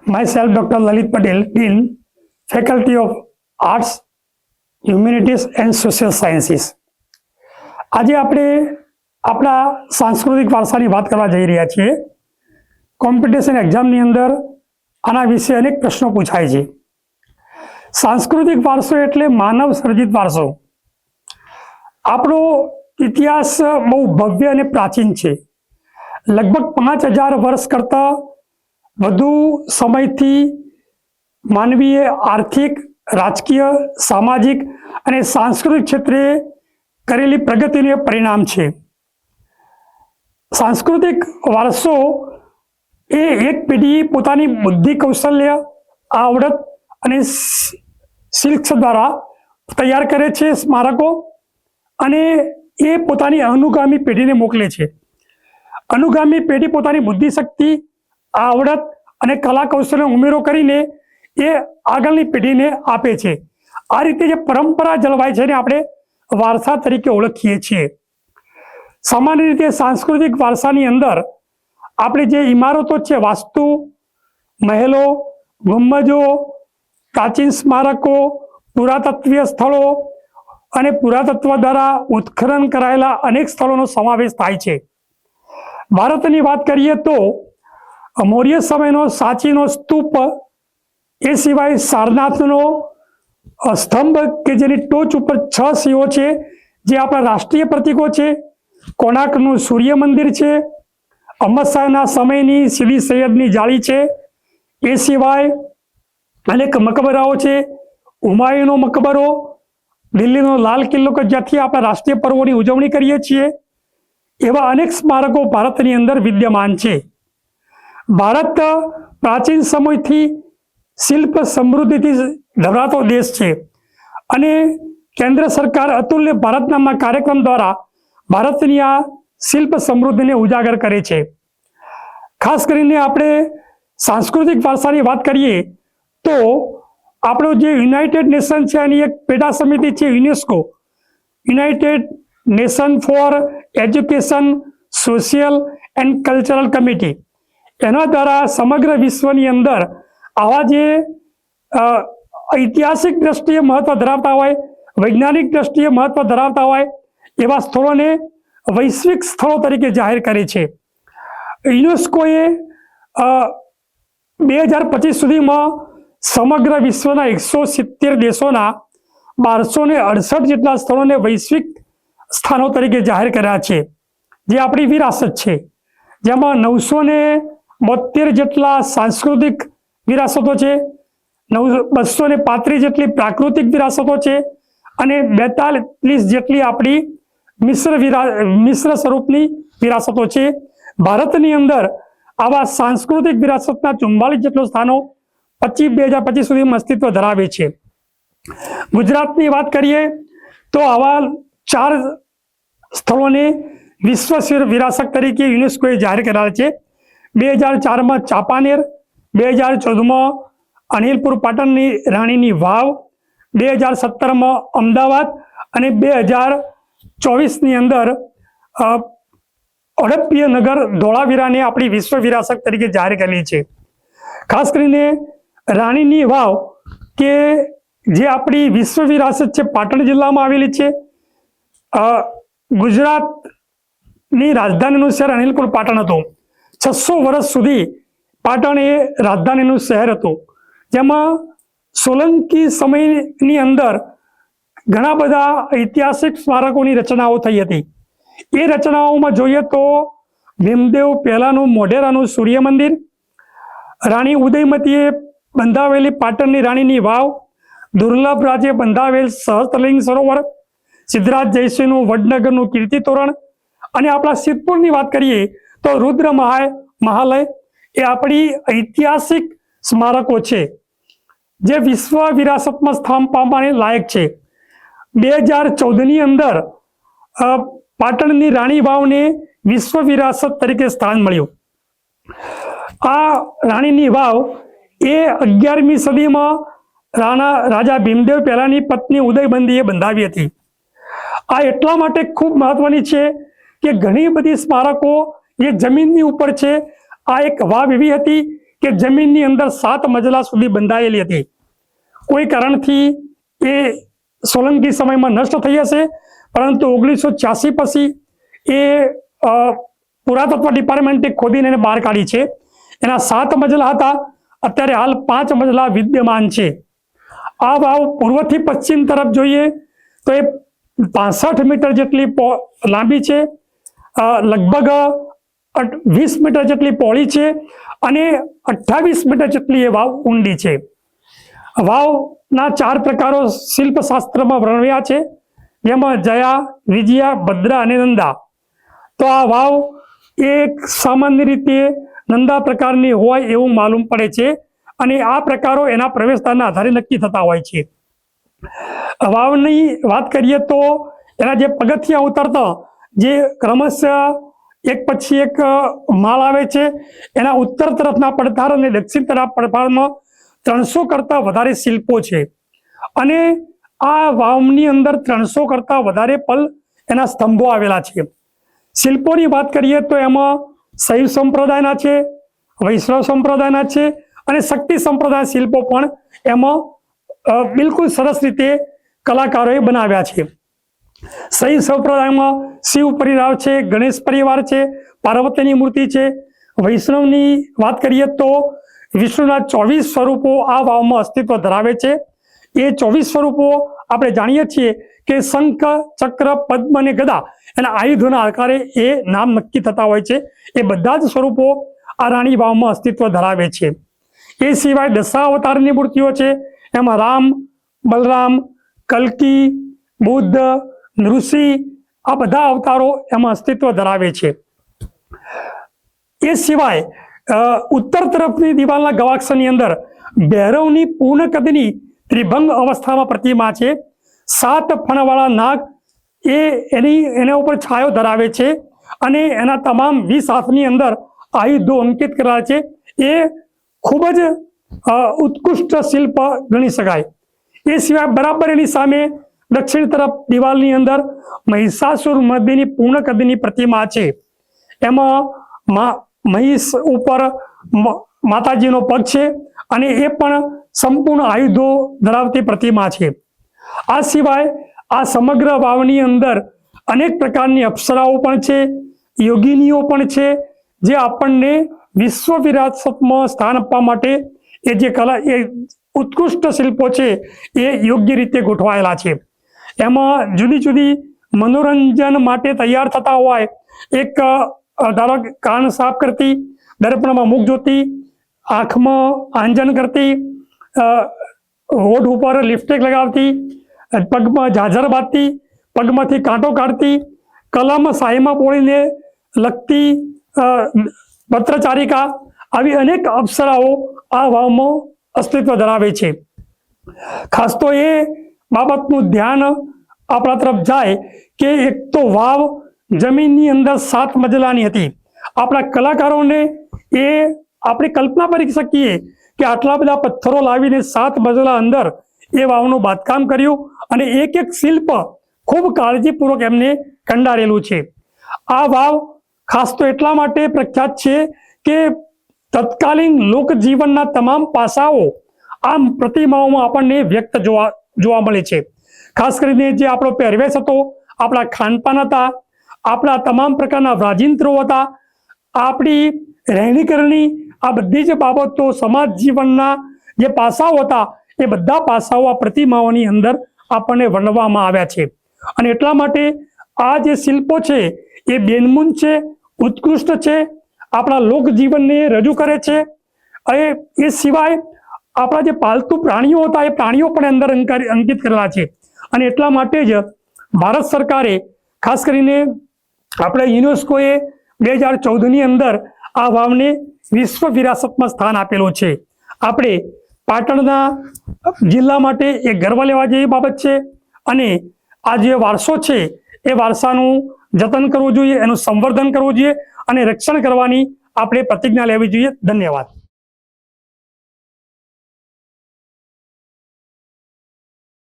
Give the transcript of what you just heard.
Myself, Dr. Lalit Patel, Dean, Faculty of Arts, Humanities and Social Sciences. આજે આપણે આપણા સાંસ્કૃતિક વારસાની વાત કરવા જઈ રહ્યા છીએ. કોમ્પિટિશન એક્ઝામની અંદર આના વિશે અનેક પ્રશ્નો પૂછાય છે. સાંસ્કૃતિક વારસો એટલે માનવ સર્જિત વારસો. આપણો ઇતિહાસ બહુ ભવ્ય અને પ્રાચીન છે. લગભગ 5000 વર્ષ કરતા વધુ સમયથી માનવીય આર્થિક, રાજકીય, સામાજિક અને સાંસ્કૃતિક ક્ષેત્રે કરેલી પ્રગતિનું પરિણામ છે. સાંસ્કૃતિક વારસો એ એક પેઢી પોતાની બુદ્ધિ, કૌશલ્ય, આવડત અને શિલ્પ દ્વારા તૈયાર કરે છે સ્મારકો, અને એ પોતાની અનુગામી પેઢીને મોકલે છે. અનુગામી પેઢી પોતાની બુદ્ધિશક્તિ, આવડત અને કલા કૌશલ્યનો ઉમેરો કરીને એ આગળની પેઢીને આપે છે. આ રીતે જે પરંપરા જળવાય છે એને આપણે વારસા તરીકે ઓળખીએ છીએ. સામાન્ય રીતે સાંસ્કૃતિક વારસાની અંદર આપણે જે ઇમારતો છે, વાસ્તુ, મહેલો, ગુંબજો, પ્રાચીન સ્મારકો, પુરાતત્વીય સ્થળો અને પુરાતત્વ દ્વારા ઉત્ખનન કરાયેલા અનેક સ્થળોનો સમાવેશ થાય છે. ભારતની વાત કરીએ તો મૌર્ય સમયનો સાંચીનો સ્તૂપ, એ સિવાય સારનાથનો સ્તંભ કે જેની ટોચ ઉપર 6 શિવો છે, જે આપણા રાષ્ટ્રીય પ્રતીકો છે. કોણાર્કનું સૂર્ય મંદિર છે. અહમદશાહના સમયની સીદી સૈયદની જાળી છે. એ સિવાય અનેક મકબરાઓ છે. હુમાયુનો મકબરો, દિલ્હીનો લાલ કિલ્લો કે જ્યાંથી આપણા રાષ્ટ્રીય પર્વોની ઉજવણી કરીએ છીએ, એવા અનેક સ્મારકો ભારતની અંદર વિદ્યમાન છે. ભારત પ્રાચીન સમયથી શિલ્પ સમૃદ્ધિથી ધરાવતો દેશ છે, અને કેન્દ્ર સરકાર અતુલ્ય ભારત નામના કાર્યક્રમ દ્વારા ભારતની આ શિલ્પ સમૃદ્ધિને ઉજાગર કરે છે. ખાસ કરીને આપણે સાંસ્કૃતિક વારસાની વાત કરીએ તો આપણો જે યુનાઇટેડ નેશન છે એની એક પેટા સમિતિ છે UNESCO, United nation for education, social and cultural committee. એના દ્વારા સમગ્ર વિશ્વની અંદર આવા જે ઐતિહાસિક દ્રષ્ટિએ મહત્વ ધરાવતા હોય, વૈજ્ઞાનિક દ્રષ્ટિએ મહત્વ ધરાવતા હોય એવા સ્થળોને વૈશ્વિક સ્થળો તરીકે જાહેર કરે છે. યુનેસ્કોએ 2025 સુધીમાં સમગ્ર વિશ્વના 170 દેશોના 1268 જેટલા સ્થળોને વૈશ્વિક સ્થાનો તરીકે જાહેર કર્યા છે, જે આપણી વિરાસત છે. જેમાં 972 જેટલા સાંસ્કૃતિક વિરાસતો છે, 235 જેટલી પ્રાકૃતિક વિરાસતો છે, અને 42 જેટલી આપણી મિશ્ર સ્વરૂપની વિરાસતો છે. ભારતની અંદર આવા સાંસ્કૃતિક વિરાસતના 44 જેટલા સ્થાનો 2025 સુધીમાં અસ્તિત્વ ધરાવે છે. ગુજરાતની વાત કરીએ તો આવા 4 સ્થળોને વિશ્વ વિરાસત તરીકે યુનેસ્કોએ જાહેર કરેલા છે. 2004માં ચાંપાનેર, 2014માં અનિલપુર પાટણની રાણીની વાવ, 2017માં અમદાવાદ, અને 2024ની અંદર હડપ્પીય નગર ધોળાવીરાને આપણી વિશ્વ વિરાસત તરીકે જાહેર કરેલી છે. ખાસ કરીને રાણીની વાવ કે જે આપણી વિશ્વ વિરાસત છે, પાટણ જિલ્લામાં આવેલી છે. ગુજરાતની રાજધાનીનું શહેર અનિલપુર પાટણ હતું. 600 વર્ષ સુધી પાટણ એ રાજધાનીનું શહેર હતું, જેમાં સોલંકી સમયની અંદર ઘણા બધા ઐતિહાસિક સ્મારકોની રચનાઓ થઈ હતી. એ રચનાઓમાં જોઈએ તો ભીમદેવ પહેલાનું મોઢેરાનું સૂર્ય મંદિર, રાણી ઉદયમતીએ બંધાવેલી પાટણની રાણીની વાવ, દુર્લભ રાજે બંધાવેલ સહસ્ત્રલિંગ સરોવર, સિદ્ધરાજ જયસિંહનું વડનગરનું કીર્તિ તોરણ, અને આપણા સિદ્ધપુરની વાત કરીએ તો રુદ્ર મહાલય એ આપણી ઐતિહાસિક સ્મારકો છે, જે વિશ્વ વિરાસતમાં સ્થાન પામવાની લાયક છે. 2014ની અંદર પાટણની રાણી વાવને વિશ્વ વિરાસત તરીકે સ્થાન મળ્યું. આ રાણીની વાવ એ 11મી સદીમાં રાજા ભીમદેવ પહેલાની પત્ની ઉદયબંધીએ બંધાવી હતી. આ એટલા માટે ખૂબ મહત્વની છે કે ઘણી બધી સ્મારકો એ જમીનની ઉપર છે. આ એક વાવ એવી હતી કે જમીનની અંદર 7 મજલા સુધી બંધાયેલી હતી. કોઈ કારણથી એ સોલંકી સમયમાં નષ્ટ થઈ હશે, પરંતુ 1986 પછી એ પુરાતત્વ ડિપાર્ટમેન્ટે ખોદીને એને બહાર કાઢી છે. એના 7 મજલા હતા, અત્યારે હાલ 5 મજલા વિદ્યમાન છે. આ વાવ પૂર્વથી પશ્ચિમ તરફ જોઈએ તો એ 65 મીટર જેટલી લાંબી છે, લગભગ 20 મીટર જેટલી પહોળી છે અને 28 મીટર જેટલી એ વાવ ઊંડી છે. વાવના 4 પ્રકારો શિલ્પશાસ્ત્રમાં વર્ણવ્યા છે, જેમાં જયા, વિજયા, ભદ્રા અને નંદા. તો આ વાવ એક સામાન્ય રીતે નંદા પ્રકારની હોય એવું માલુમ પડે છે અને આ પ્રકારો એના પ્રવેશદ્વારના આધારે નક્કી થતા હોય છે. વાવની વાત કરીએ તો એના જે પગથિયા ઉતરતા જે ક્રમશઃ એક પછી એક માળ આવે છે, એના ઉત્તર તરફના પડકાર અને દક્ષિણ તરફ પડકારમાં 300 કરતાં વધારે શિલ્પો છે અને આ વાવની અંદર 300 કરતાં વધારે એના સ્તંભો આવેલા છે. શિલ્પોની વાત કરીએ તો એમાં શૈવ સંપ્રદાયના છે, વૈષ્ણવ સંપ્રદાયના છે અને શક્તિ સંપ્રદાય શિલ્પો પણ એમાં બિલકુલ સરસ રીતે કલાકારોએ બનાવ્યા છે. શૈવ સંપ્રદાયમાં શિવ પરિવાર છે, ગણેશ પરિવાર છે, પાર્વતીની મૂર્તિ છે. વૈષ્ણવની વાત કરીએ તો વિષ્ણુના 24 સ્વરૂપો આ વાવમાં અસ્તિત્વ ધરાવે છે. એ 24 સ્વરૂપો આપણે જાણીએ છીએ કે શંખ, ચક્ર, પદ્મ અને ગદા એના આયુધોના આકારે એ નામ નક્કી થતા હોય છે. એ બધા જ સ્વરૂપો આ રાણી વાવમાં અસ્તિત્વ ધરાવે છે. એ સિવાય દશાવતારની મૂર્તિઓ છે, એમાં રામ, બલરામ, કલ્કી, બુદ્ધ, નૃસિંહ આ બધા અવતારો એમાં અસ્તિત્વ ધરાવે છે. એ સિવાય ઉત્તર તરફની દિવાલના ગવાક્ષની અંદર ભૈરવની પૂર્ણ કદની ત્રિભંગ અવસ્થામાં પ્રતિમા છે. 7 ફણવાળા નાગ એના ઉપર છાયો ધરાવે છે અને એના તમામ 20 હાથની અંદર આયુધો અંકિત કરેલા છે. એ ખૂબ જ ઉત્કૃષ્ટ શિલ્પ ગણી શકાય. એ સિવાય બરાબર એની સામે દક્ષિણ તરફ દિવાલની અંદર મહિષાસુર મર્દિની પૂર્ણ કદની પ્રતિમા છે. એમાં મહિષ ઉપર માતાજીનો પગ છે અને એ પણ સંપૂર્ણ આયુધો ધરાવતી પ્રતિમા છે. આ સિવાય આ સમગ્ર વાવની અંદર અનેક પ્રકારની અપ્સરાઓ પણ છે, યોગિનીઓ પણ છે, જે આપણને વિશ્વ વિરાસતમાં સ્થાન આપવા માટે એ જે કલા એ ઉત્કૃષ્ટ શિલ્પો છે એ યોગ્ય રીતે ગોઠવાયેલા છે. એમાં જુદી જુદી મનોરંજન માટે તૈયાર થતા હોય, એક ધારો કે કાન સાફ કરતી, દર્પણમાં મુખ જોતી, આંખમાં આંજન કરતી, હોઠ ઉપર લિપસ્ટિક લગાવતી, પગમાં ઝાઝર બાંધતી, પગમાંથી કાંટો કાઢતી, કલમ શાહીમાં બોળીને લખતી પત્રચારિકા, આવી અનેક અપ્સરાઓ આ વાવમાં અસ્તિત્વ ધરાવે છે. ખાસ તો એ બાબતનું ધ્યાન આપણા તરફ જાય કે એક તો વાવ જમીનની અંદર 7 મજલાની હતી. આપણા કલાકારોને એ આપણે કલ્પના કરી શકીએ કે આટલા બધા પથ્થરો લાવીને 7 મજલા અંદર એ વાવનું બાંધકામ કર્યું અને એક એક શિલ્પ ખૂબ કાળજીપૂર્વક એમને કંડારેલું છે. આ વાવ ખાસ તો એટલા માટે પ્રખ્યાત છે કે તત્કાલીન લોકજીવનના તમામ પાસાઓ આ પ્રતિમાઓમાં આપણને વ્યક્ત જોવા મળે છે. ખાસ કરીને જે આપણો પહેરવેશ હતો, આપણા ખાનપાન હતા, આપણા તમામ પ્રકારના વાજિંત્રો હતા, આપણી રહેણી કરણી, આ બધી જ બાબતો સમાજ જીવનના જે પાસાઓ હતા એ બધા પાસાઓ આ પ્રતિમાઓની અંદર આપણને વર્ણવવામાં આવ્યા છે. અને એટલા માટે આ જે શિલ્પો છે એ બેનમૂન છે, ઉત્કૃષ્ટ છે, આપણા લોકજીવનને રજૂ કરે છે. એ સિવાય આપણા જે પાલતુ પ્રાણીઓ હતા એ પ્રાણીઓ પણ અંદર અંકિત કરેલા છે. અને એટલા માટે જ ભારત સરકારે ખાસ કરીને આપણે યુનેસ્કોએ 2014ની અંદર આ વાવને વિશ્વ વિરાસતમાં સ્થાન આપેલું છે. આપણે પાટણના જિલ્લા માટે એ ગર્વ લેવા જેવી બાબત છે અને આ જે વારસો છે એ વારસાનું જતન કરવું જોઈએ, એનું સંવર્ધન કરવું જોઈએ અને રક્ષણ કરવાની આપણે પ્રતિજ્ઞા લેવી જોઈએ. ધન્યવાદ.